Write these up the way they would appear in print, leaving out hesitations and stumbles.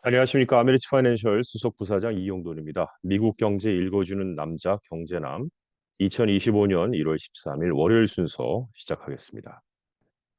안녕하십니까. 아메리츠 파이낸셜 수석 부사장 이용돈입니다. 미국 경제 읽어주는 남자 경제남 2025년 1월 13일 월요일 순서 시작하겠습니다.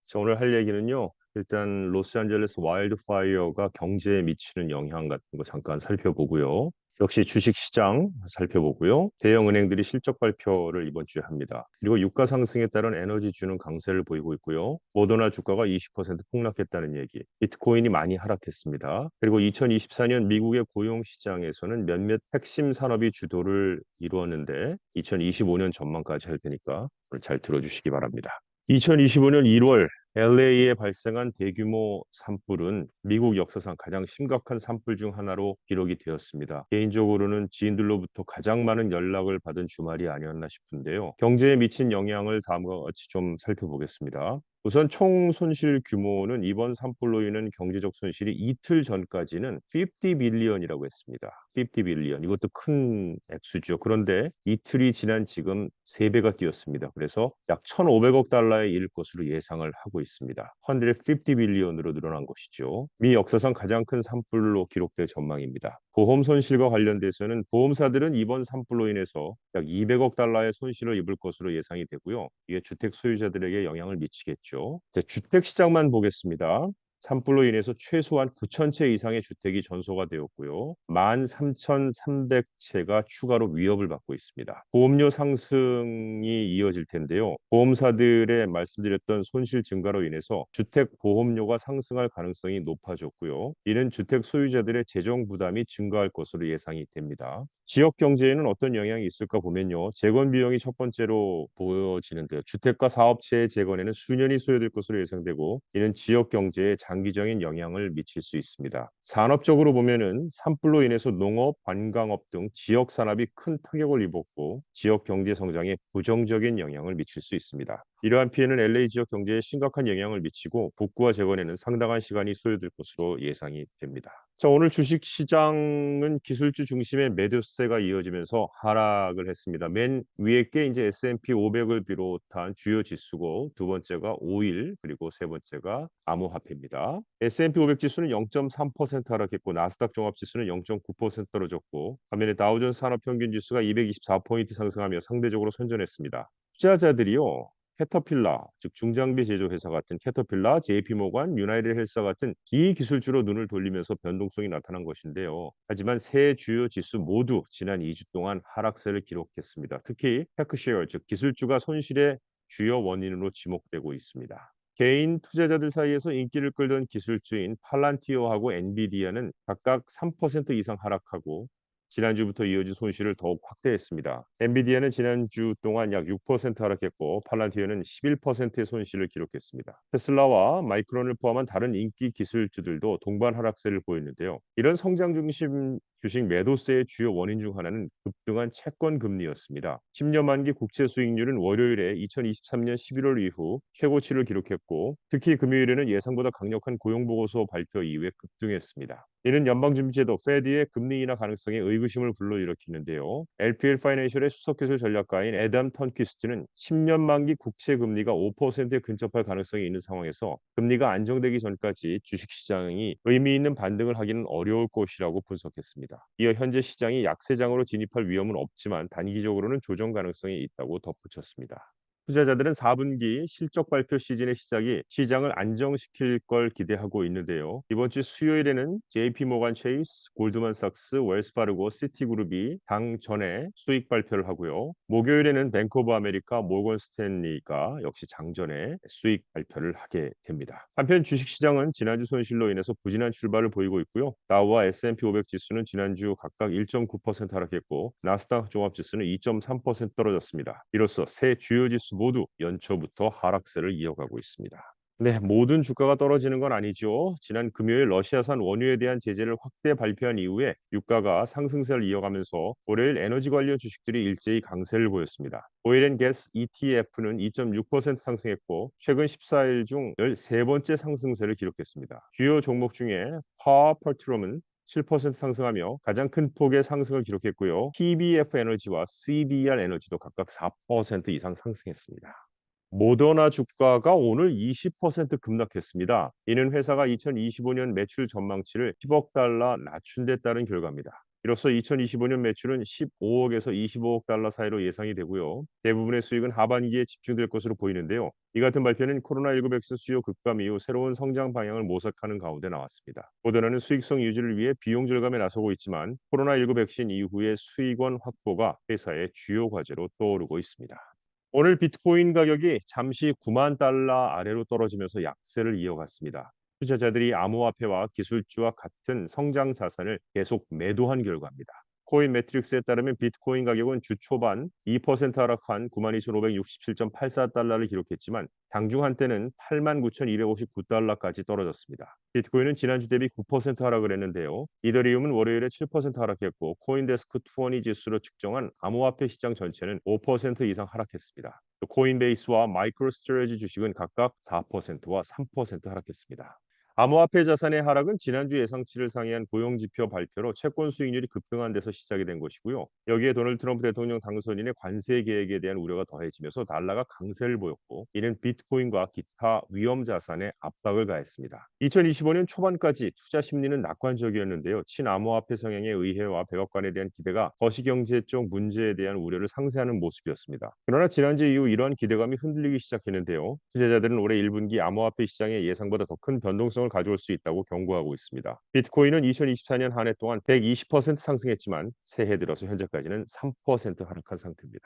자, 오늘 할 얘기는요. 일단 로스앤젤레스 와일드 파이어가 경제에 미치는 영향 같은 거 잠깐 살펴보고요. 역시 주식 시장 살펴보고요. 대형 은행들이 실적 발표를 이번 주에 합니다. 그리고 유가 상승에 따른 에너지주는 강세를 보이고 있고요. 모더나 주가가 20% 폭락했다는 얘기. 비트코인이 많이 하락했습니다. 그리고 2024년 미국의 고용 시장에서는 몇몇 핵심 산업이 주도를 이루었는데 2025년 전망까지 할 테니까 잘 들어주시기 바랍니다. 2025년 1월 LA에 발생한 대규모 산불은 미국 역사상 가장 심각한 산불 중 하나로 기록이 되었습니다. 개인적으로는 지인들로부터 가장 많은 연락을 받은 주말이 아니었나 싶은데요. 경제에 미친 영향을 다음과 같이 좀 살펴보겠습니다. 우선 총 손실 규모는 이번 산불로 인한 경제적 손실이 이틀 전까지는 50 빌리언이라고 했습니다. 50 빌리언. 이것도 큰 액수죠. 그런데 이틀이 지난 지금 3배가 뛰었습니다. 그래서 약 1,500억 달러에 이를 것으로 예상을 하고 있습니다. 150 빌리언으로 늘어난 것이죠. 미 역사상 가장 큰 산불로 기록될 전망입니다. 보험 손실과 관련돼서는 보험사들은 이번 산불로 인해서 약 200억 달러의 손실을 입을 것으로 예상이 되고요. 이게 주택 소유자들에게 영향을 미치겠죠. 주택 시장만 보겠습니다. 산불로 인해서 최소한 9천 채 이상의 주택이 전소가 되었고요. 13,300채가 추가로 위협을 받고 있습니다. 보험료 상승이 이어질 텐데요. 보험사들의 말씀드렸던 손실 증가로 인해서 주택 보험료가 상승할 가능성이 높아졌고요. 이는 주택 소유자들의 재정 부담이 증가할 것으로 예상이 됩니다. 지역 경제에는 어떤 영향이 있을까 보면요. 재건 비용이 첫 번째로 보여지는데요. 주택과 사업체의 재건에는 수년이 소요될 것으로 예상되고 이는 지역 경제에 장기적인 영향을 미칠 수 있습니다. 산업적으로 보면은 산불로 인해서 농업, 관광업 등 지역 산업이 큰 타격을 입었고 지역 경제 성장에 부정적인 영향을 미칠 수 있습니다. 이러한 피해는 LA 지역 경제에 심각한 영향을 미치고 복구와 재건에는 상당한 시간이 소요될 것으로 예상이 됩니다. 자, 오늘 주식 시장은 기술주 중심의 매도세가 이어지면서 하락을 했습니다. 맨 위에 게 이제 S&P 500을 비롯한 주요 지수고 두 번째가 오일 그리고 세 번째가 암호화폐입니다. S&P 500 지수는 0.3% 하락했고 나스닥 종합 지수는 0.9% 떨어졌고 반면에 다우존스 산업 평균 지수가 224포인트 상승하며 상대적으로 선전했습니다. 투자자들이요. 캐터필라, 즉 중장비 제조 회사 같은 캐터필라, JP모건, 유나이티드 헬스 같은 기기술주로 눈을 돌리면서 변동성이 나타난 것인데요. 하지만 세 주요 지수 모두 지난 2주 동안 하락세를 기록했습니다. 특히 테크쉐어, 즉 기술주가 손실의 주요 원인으로 지목되고 있습니다. 개인 투자자들 사이에서 인기를 끌던 기술주인 팔란티오하고 엔비디아는 각각 3% 이상 하락하고 지난주부터 이어진 손실을 더욱 확대했습니다. 엔비디아는 지난주 동안 약 6% 하락했고 팔란티어는 11%의 손실을 기록했습니다. 테슬라와 마이크론을 포함한 다른 인기 기술주들도 동반 하락세를 보였는데요. 이런 성장 중심 주식 매도세의 주요 원인 중 하나는 급등한 채권 금리였습니다. 10년 만기 국채 수익률은 월요일에 2023년 11월 이후 최고치를 기록했고 특히 금요일에는 예상보다 강력한 고용보고서 발표 이후에 급등했습니다. 이는 연방준비제도 페드의 금리 인하 가능성에 의구심을 불러일으키는데요. LPL 파이낸셜의 수석기술 전략가인 애담 턴퀴스트는 10년 만기 국채 금리가 5%에 근접할 가능성이 있는 상황에서 금리가 안정되기 전까지 주식시장이 의미 있는 반등을 하기는 어려울 것이라고 분석했습니다. 이어 현재 시장이 약세장으로 진입할 위험은 없지만 단기적으로는 조정 가능성이 있다고 덧붙였습니다. 투자자들은 4분기 실적 발표 시즌의 시작이 시장을 안정시킬 걸 기대하고 있는데요. 이번 주 수요일에는 JP모건 체이스, 골드만삭스, 웰스파르고, 시티그룹이 당 전에 수익 발표를 하고요. 목요일에는 뱅크 오브 아메리카, 모건 스탠리가 역시 장전에 수익 발표를 하게 됩니다. 한편 주식시장은 지난주 손실로 인해서 부진한 출발을 보이고 있고요. 다우와 S&P 500 지수는 지난주 각각 1.9% 하락했고 나스닥 종합지수는 2.3% 떨어졌습니다. 이로써 세 주요 지수 모두 연초부터 하락세를 이어가고 있습니다. 네, 모든 주가가 떨어지는 건 아니죠. 지난 금요일 러시아산 원유에 대한 제재를 확대 발표한 이후에 유가가 상승세를 이어가면서 월요일 에너지 관련 주식들이 일제히 강세를 보였습니다. 오일앤가스 ETF는 2.6% 상승했고 최근 14일 중 13번째 상승세를 기록했습니다. 주요 종목 중에 파워펄트럼은 7% 상승하며 가장 큰 폭의 상승을 기록했고요. PBF 에너지와 CBR 에너지도 각각 4% 이상 상승했습니다. 모더나 주가가 오늘 20% 급락했습니다. 이는 회사가 2025년 매출 전망치를 10억 달러 낮춘 데 따른 결과입니다. 이로써 2025년 매출은 15억에서 25억 달러 사이로 예상이 되고요. 대부분의 수익은 하반기에 집중될 것으로 보이는데요. 이 같은 발표는 코로나19 백신 수요 급감 이후 새로운 성장 방향을 모색하는 가운데 나왔습니다. 모더나는 수익성 유지를 위해 비용 절감에 나서고 있지만 코로나19 백신 이후의 수익원 확보가 회사의 주요 과제로 떠오르고 있습니다. 오늘 비트코인 가격이 잠시 9만 달러 아래로 떨어지면서 약세를 이어갔습니다. 투자자들이 암호화폐와 기술주와 같은 성장 자산을 계속 매도한 결과입니다. 코인 매트릭스에 따르면 비트코인 가격은 주 초반 2% 하락한 92,567.84달러를 기록했지만 장중 한때는 89,259달러까지 떨어졌습니다. 비트코인은 지난주 대비 9% 하락을 했는데요. 이더리움은 월요일에 7% 하락했고 코인데스크 20 지수로 측정한 암호화폐 시장 전체는 5% 이상 하락했습니다. 또 코인베이스와 마이크로스트레이지 주식은 각각 4%와 3% 하락했습니다. 암호화폐 자산의 하락은 지난주 예상치를 상회한 고용지표 발표로 채권 수익률이 급등한 데서 시작이 된 것이고요. 여기에 도널드 트럼프 대통령 당선인의 관세 계획에 대한 우려가 더해지면서 달러가 강세를 보였고 이는 비트코인과 기타 위험 자산에 압박을 가했습니다. 2025년 초반까지 투자 심리는 낙관적이었는데요. 친암호화폐 성향의 의회와 백악관에 대한 기대가 거시경제 쪽 문제에 대한 우려를 상쇄하는 모습이었습니다. 그러나 지난주 이후 이러한 기대감이 흔들리기 시작했는데요. 투자자들은 올해 1분기 암호화폐 시장의 예상보다 더 큰 변동성을 가져올 수 있다고 경고하고 있습니다. 비트코인은 2024년 한 해 동안 120% 상승했지만 새해 들어서 현재까지는 3% 하락한 상태입니다.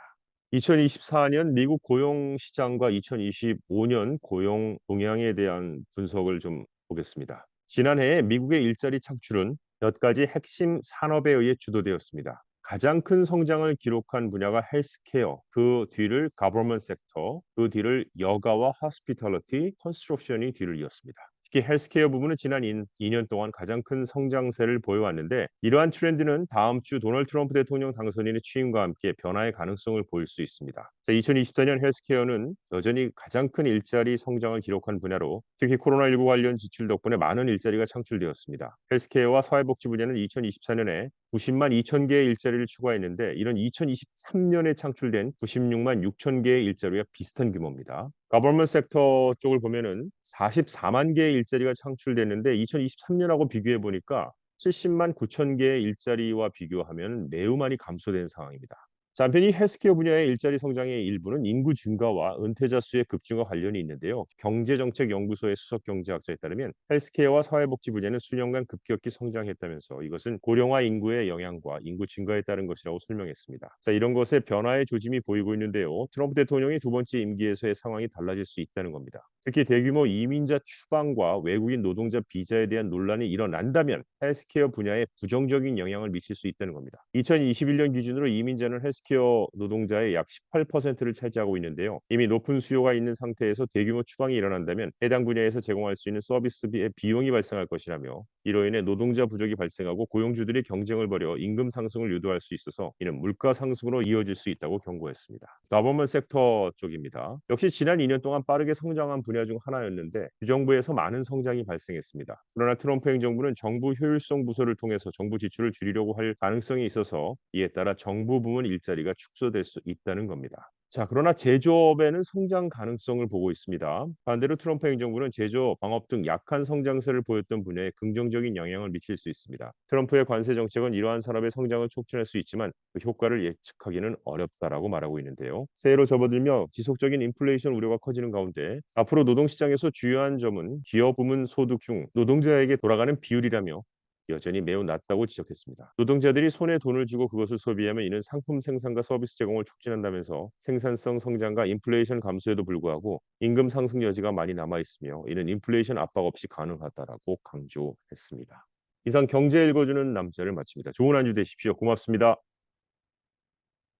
2024년 미국 고용 시장과 2025년 고용 동향에 대한 분석을 좀 보겠습니다. 지난해에 미국의 일자리 창출은 몇 가지 핵심 산업에 의해 주도되었습니다. 가장 큰 성장을 기록한 분야가 헬스케어, 그 뒤를 가버먼트 섹터, 그 뒤를 여가와 호스피탈리티, 컨스트럭션이 뒤를 이었습니다. 특히 헬스케어 부분은 지난 2년 동안 가장 큰 성장세를 보여왔는데 이러한 트렌드는 다음 주 도널드 트럼프 대통령 당선인의 취임과 함께 변화의 가능성을 보일 수 있습니다. 2024년 헬스케어는 여전히 가장 큰 일자리 성장을 기록한 분야로 특히 코로나19 관련 지출 덕분에 많은 일자리가 창출되었습니다. 헬스케어와 사회복지 분야는 2024년에 90만 2천 개의 일자리를 추가했는데 이런 2023년에 창출된 96만 6천 개의 일자리와 비슷한 규모입니다. 가버먼트 섹터 쪽을 보면은 44만 개의 일자리가 창출됐는데 2023년하고 비교해 보니까 70만 9천 개의 일자리와 비교하면 매우 많이 감소된 상황입니다. 자, 한편 이 헬스케어 분야의 일자리 성장의 일부는 인구 증가와 은퇴자 수의 급증과 관련이 있는데요. 경제정책연구소의 수석 경제학자에 따르면 헬스케어와 사회복지 분야는 수년간 급격히 성장했다면서 이것은 고령화 인구의 영향과 인구 증가에 따른 것이라고 설명했습니다. 자, 이런 것에 변화의 조짐이 보이고 있는데요. 트럼프 대통령이 두 번째 임기에서의 상황이 달라질 수 있다는 겁니다. 특히 대규모 이민자 추방과 외국인 노동자 비자에 대한 논란이 일어난다면 헬스케어 분야에 부정적인 영향을 미칠 수 있다는 겁니다. 2021년 기준으로 이민자는 헬스케어 노동자의 약 18%를 차지하고 있는데요. 이미 높은 수요가 있는 상태에서 대규모 추방이 일어난다면 해당 분야에서 제공할 수 있는 서비스비의 비용이 발생할 것이라며 이로 인해 노동자 부족이 발생하고 고용주들이 경쟁을 벌여 임금 상승을 유도할 수 있어서 이는 물가 상승으로 이어질 수 있다고 경고했습니다. 가버먼트 섹터 쪽입니다. 역시 지난 2년 동안 빠르게 성장한 분야 중 하나였는데 주정부에서 많은 성장이 발생했습니다. 그러나 트럼프 행정부는 정부 효율성 부서를 통해서 정부 지출을 줄이려고 할 가능성이 있어서 이에 따라 정부 부문 일자리가 축소될 수 있다는 겁니다. 자, 그러나 제조업에는 성장 가능성을 보고 있습니다. 반대로 트럼프 행정부는 제조업, 방업 등 약한 성장세를 보였던 분야에 긍정적인 영향을 미칠 수 있습니다. 트럼프의 관세 정책은 이러한 산업의 성장을 촉진할 수 있지만 그 효과를 예측하기는 어렵다라고 말하고 있는데요. 새해로 접어들며 지속적인 인플레이션 우려가 커지는 가운데 앞으로 노동시장에서 주요한 점은 기업 부문 소득 중 노동자에게 돌아가는 비율이라며 여전히 매우 낮다고 지적했습니다. 노동자들이 손에 돈을 쥐고 그것을 소비하면 이는 상품 생산과 서비스 제공을 촉진한다면서 생산성 성장과 인플레이션 감소에도 불구하고 임금 상승 여지가 많이 남아 있으며 이는 인플레이션 압박 없이 가능하다라고 강조했습니다. 이상 경제 읽어주는 남자를 마칩니다. 좋은 한 주 되십시오. 고맙습니다.